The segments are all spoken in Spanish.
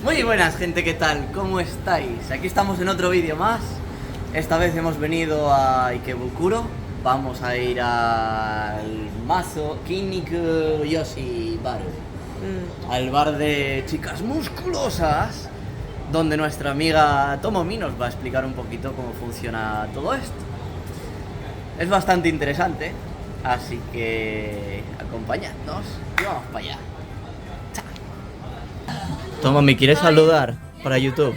Muy buenas, gente, ¿qué tal? ¿Cómo estáis? Aquí estamos en otro vídeo más. Esta vez hemos venido a Ikebukuro. Vamos a ir al Maso Kinniku Yoshi Bar, al bar de chicas musculosas, donde nuestra amiga Tomomi nos va a explicar un poquito cómo funciona todo esto. Es bastante interesante, así que acompañadnos y vamos para allá. Tomomi, ¿quieres saludar para YouTube?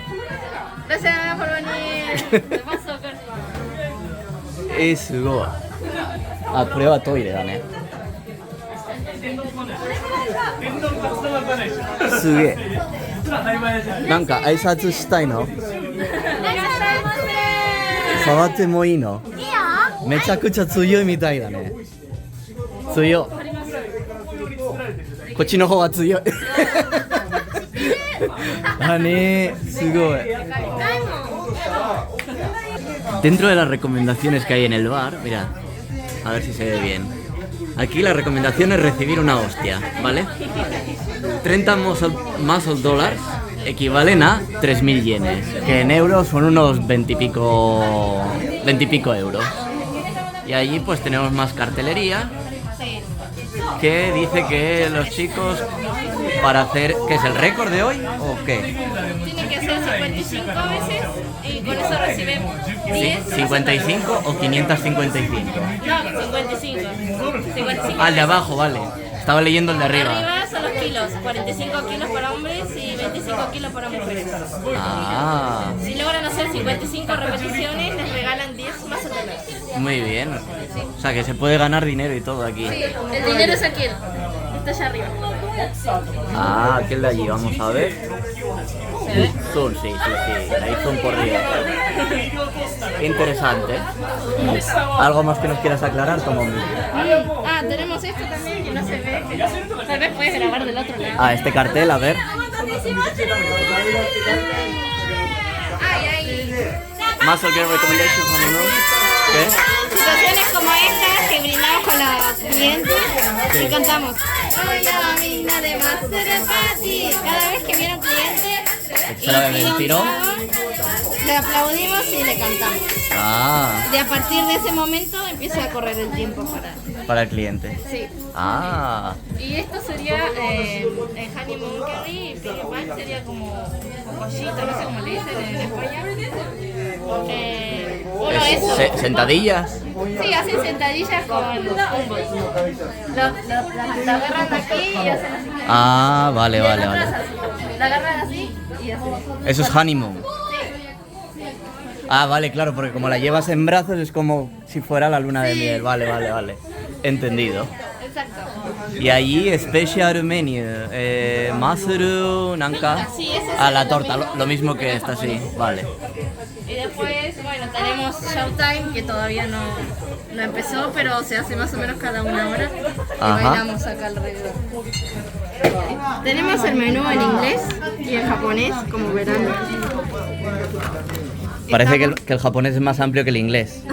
Gracias por venir. Te paso, Es go. Ah, prueba toire daね。すげえ。なんか挨拶したいの？触ってもいいの？いいよ。めちゃくちゃ強いみたいだね。強い。こっちの方は強い。だね、すごい。Dentro de las recomendaciones que hay en el bar, mira, a ver si se ve bien. Aquí la recomendación es recibir una hostia, ¿vale? 30 muscle dollars equivalen a 3.000 yenes, que en euros son unos 20 y pico euros. Y allí pues tenemos más cartelería que dice que los chicos, para hacer, ¿qué es el récord de hoy o qué? Tiene que ser 55 veces y con eso recibimos 10. 55 o 555. No, 55. Ah, el de abajo, vale. Estaba leyendo el de arriba. Arriba son los kilos, 45 kilos para hombres y 25 kilos para mujeres. Ah, Si logran hacer 55 repeticiones, les regalan 10 más $10. muy bien. O sea que se puede ganar dinero y todo aquí. Sí, el dinero es aquel. Está allá arriba. Ah, aquel de allí, vamos a ver. ¿Se ve? Zoom, sí. Ahí zoom por arriba. Interesante. ¿Algo más que nos quieras aclarar, Tomomi? Ah, tenemos esto también que no se ve. Que tal vez puedes grabar del otro lado. Ah, este cartel, a ver. Muscle Girl Recommendations on the Road. ¿Qué? Situaciones como estas que brindamos con los clientes y cantamos. Hola, mina de Master Party. Cada vez que viene un cliente ¿Se la bebe el tirón? le aplaudimos y le cantamos. Ah, Y a partir de ese momento empieza a correr el tiempo para el cliente. Sí. Ah, Y esto sería el honeymoon curry, y piggyback sería como pollito, no sé cómo le dicen en España. Bueno, eso. sentadillas. Sí, hacen sentadillas con hummus. La agarran aquí y hacen así. Ah, vale. La agarran así y hacen así. Eso es honeymoon. Ah, vale, claro, porque como la llevas en brazos es como si fuera la luna de miel. Vale. Entendido. Exacto. Y allí, special menu, masuru, nanka, Sí, ese es a la lo torta, mismo. lo mismo que esta, sí, vale. Y después, bueno, tenemos Showtime, que todavía no empezó, pero se hace más o menos cada una hora. Y Ajá. bailamos acá alrededor. Tenemos el menú en inglés y en japonés, como verán. Parece que el japonés es más amplio que el inglés.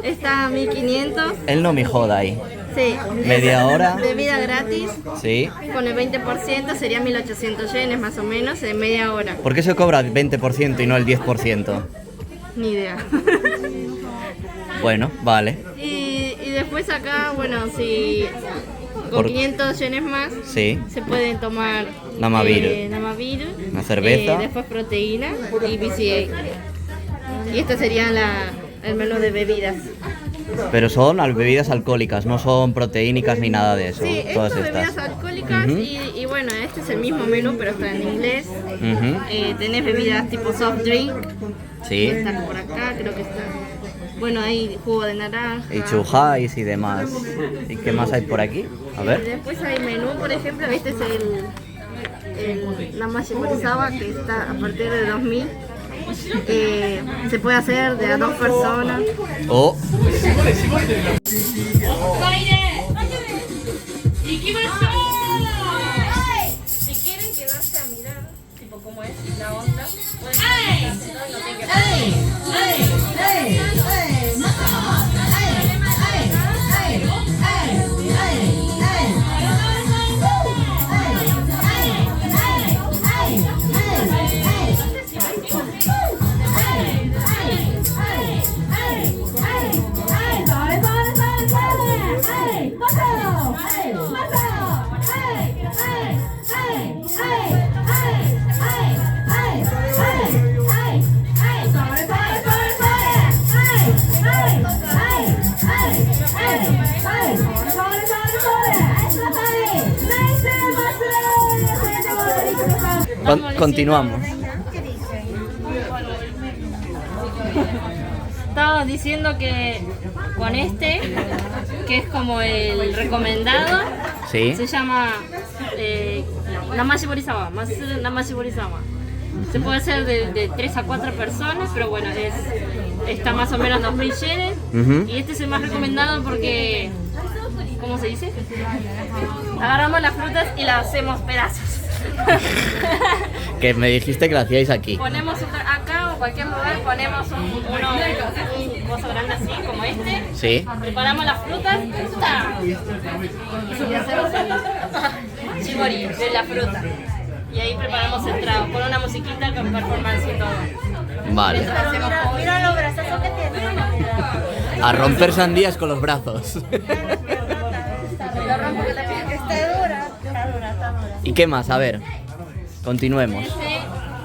Está a 1500. Él no me joda ahí. Sí. Media hora. Bebida gratis. Sí. Con el 20% sería 1800 yenes más o menos en media hora. ¿Por qué se cobra el 20% y no el 10%? Ni idea. Bueno, vale. Y después acá, bueno, si con Por- 500 yenes más Sí. se pueden tomar Namabiru. Namabiru, Una cerveza. después proteína y BCA. Y este sería el menú de bebidas. Pero son bebidas alcohólicas, no son proteínicas ni nada de eso. Sí, Todas estas estas. bebidas alcohólicas Ujú. y bueno, este es el mismo menú pero está en inglés. Ujú. Tenés bebidas tipo soft drink, Sí. están por acá, creo que está. Bueno, hay jugo de naranja. Y chujáis y demás. ¿Y qué más hay por aquí? A ver. Después hay menú, por ejemplo, este es la mayonesa que está a partir de 2000. Se puede hacer de a 2 personas. Oh, Si quieren quedarse a mirar, tipo cómo es la onda, pueden quedarse, no tienen que Continuamos. Estaba diciendo que con este, que es como el recomendado, Sí. se llama Namashibori-sama, Namashibori-sama. Se puede hacer de 3 a 4 personas, pero bueno, está más o menos 2000 yenes. Y este es el más recomendado porque, ¿cómo se dice? Agarramos las frutas y las hacemos pedazos. Que me dijiste que lo hacíais aquí. Ponemos acá o cualquier lugar, ponemos un coso grande así como este. Sí. Preparamos las frutas. ¡Ta! Y hacemos el chibori de la fruta. Y ahí preparamos el trago con una musiquita con performance y todo. Vale. Mira los brazos que tiene. A romper sandías con los brazos. Está dura. ¿Y qué más? A ver, continuemos.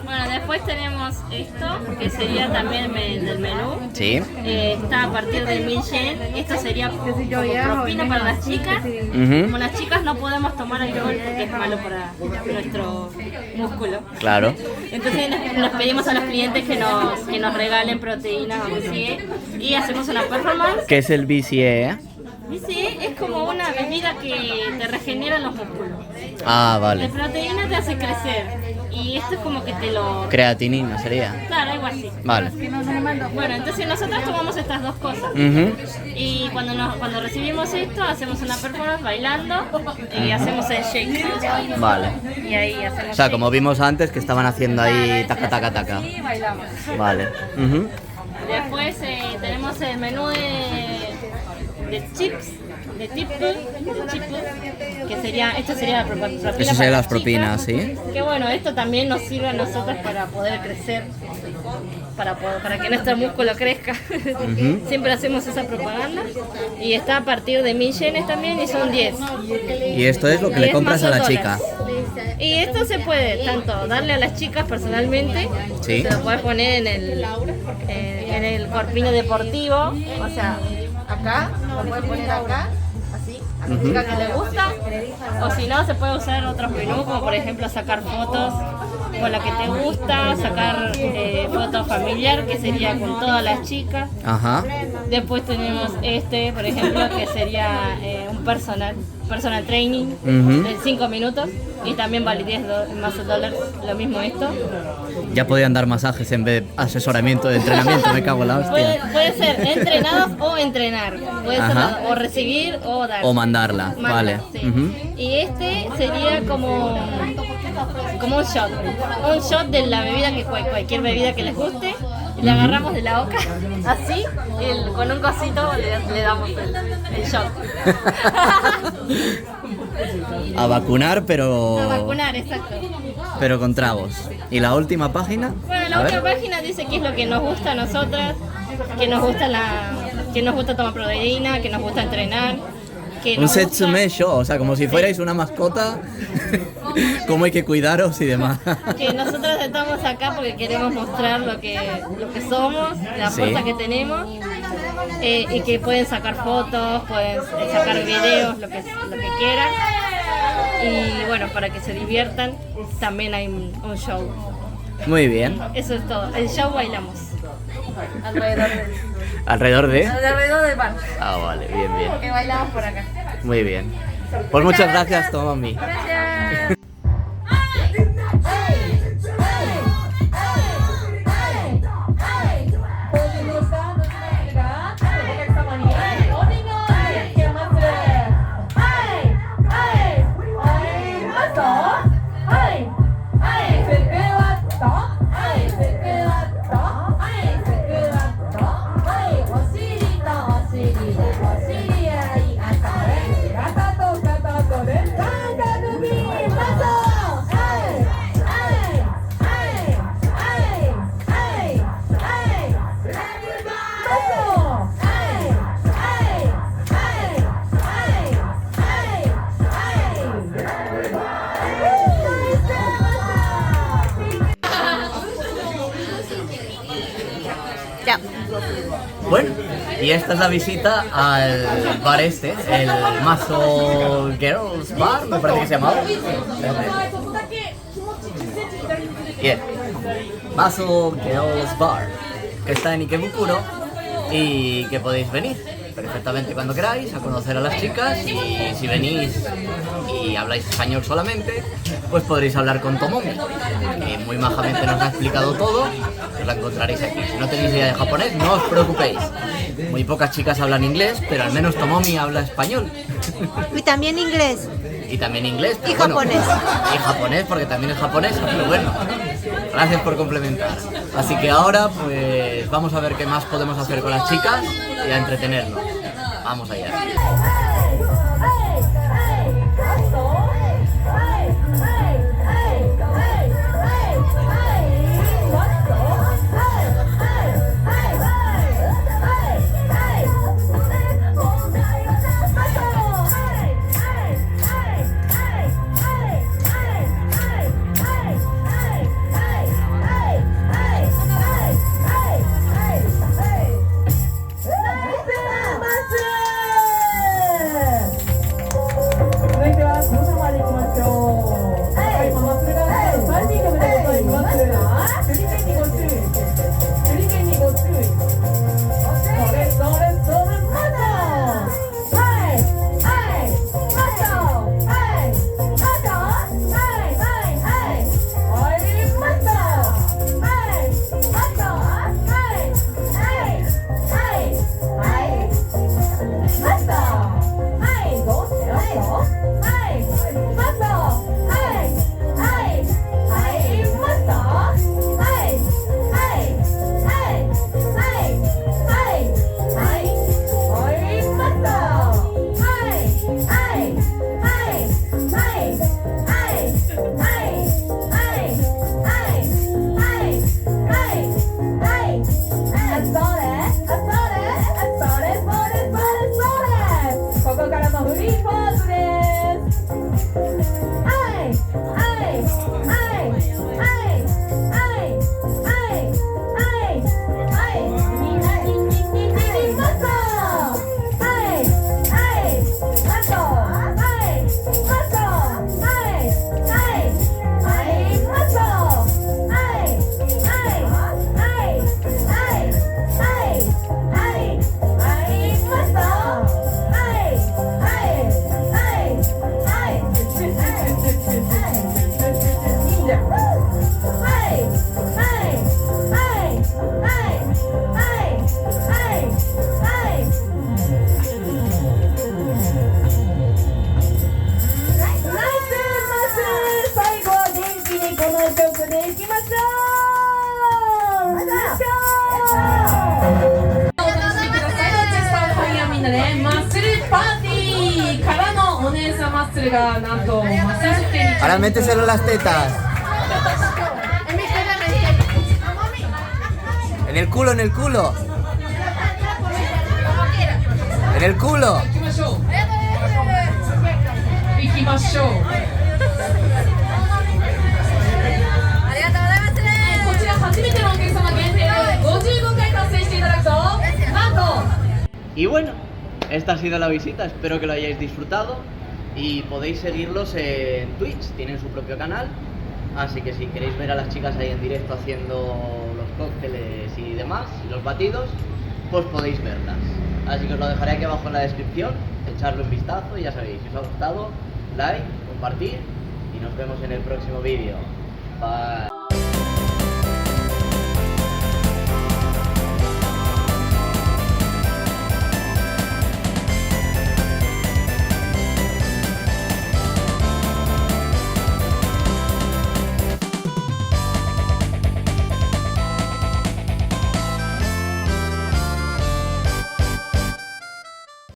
Bueno, después tenemos esto, que sería también del menú. Sí. Está a partir de 1000 yen. Esto sería como propina para las chicas. Como las chicas no podemos tomar alcohol porque es malo para nuestro músculo. Claro. Entonces nos pedimos a los clientes que nos regalen proteínas o BCE y hacemos una performance. ¿Qué es el BCE? BCE es como una bebida que te regenera los músculos. Ah, La vale. proteína te hace crecer y esto es como que te lo... Creatinina sería. Claro, algo así. Vale. Bueno, entonces nosotros tomamos estas dos cosas. Y cuando recibimos esto, hacemos una performance bailando y hacemos el shake. Vale. Y ahí hacemos O sea, shake. como vimos antes que estaban haciendo ahí taca taca taca. Y bailamos. Vale. Después tenemos el menú de chips, de tipu, que sería, esto sería la propina. Eso serían las propinas, ¿sí? Que bueno, esto también nos sirve a nosotros para poder crecer, para que nuestro músculo crezca. Siempre hacemos esa propaganda. Y está a partir de 1000 yenes también y son 10. Y esto es lo que le compras a la chica. Y esto se puede tanto darle a las chicas personalmente, Sí. se lo puedes poner en el corpiño deportivo, o sea, acá, lo puedes poner acá, así, a la chica que le gusta, o si no, se puede usar otros menús, como por ejemplo sacar fotos con la que te gusta, sacar fotos familiar, que sería con todas las chicas. Ajá. Después tenemos este, por ejemplo, que sería un personal training de 5 minutos y también vale $10 lo mismo esto. Ya podían dar masajes en vez de asesoramiento de entrenamiento, me cago en la hostia. Puede ser entrenados o entrenar, puede ser o recibir o dar. O mandarla, vale. Sí. Y este sería como un shot de la bebida, que cualquier bebida que les guste. Le agarramos de la boca, así, con un cosito le damos el shot. A vacunar, pero... A vacunar, exacto. Pero con tragos. ¿Y la última página? Bueno, la última página dice qué es lo que nos gusta a nosotras, que nos gusta tomar proteína, que nos gusta entrenar. Que Un nos setsume show, o sea, como si fuerais una mascota, cómo hay que cuidaros y demás. que nosotros estamos acá porque queremos mostrar lo que somos, la Sí. fuerza que tenemos, y que pueden sacar fotos, pueden sacar videos, lo que quieran. Y bueno, para que se diviertan, también hay un show. Muy bien. Eso es todo. El show bailamos. ¿Alrededor de? Alrededor del bar. Ah, vale, bien, bien. Que bailamos por acá. Muy bien. Pues muchas gracias, Tomomi. Gracias. Ya. Bueno, y esta es la visita al bar este, el Maso Girls Bar, me parece que se llamaba. Bien. Maso Girls Bar, que está en Ikebukuro y que podéis venir perfectamente cuando queráis a conocer a las chicas, y si venís y habláis español solamente, pues podréis hablar con Tomomi, que muy majamente nos ha explicado todo, os la encontraréis aquí. Si no tenéis idea de japonés, no os preocupéis. Muy pocas chicas hablan inglés, pero al menos Tomomi habla español. Y también inglés. Y también inglés, pero Y bueno, japonés. y japonés, porque también es japonesa, pero bueno. Gracias por complementar. Así que ahora pues vamos a ver qué más podemos hacer con las chicas y a entretenernos. Vamos allá. Ahora méteselo en las tetas. En el culo, en el culo. En el culo. Y bueno, esta ha sido la visita, espero que lo hayáis disfrutado y podéis seguirlos en Twitch, tienen su propio canal, así que si queréis ver a las chicas ahí en directo haciendo los cócteles y demás, y los batidos, pues podéis verlas. Así que os lo dejaré aquí abajo en la descripción, echarle un vistazo y ya sabéis, si os ha gustado, like, compartir y nos vemos en el próximo vídeo. Bye.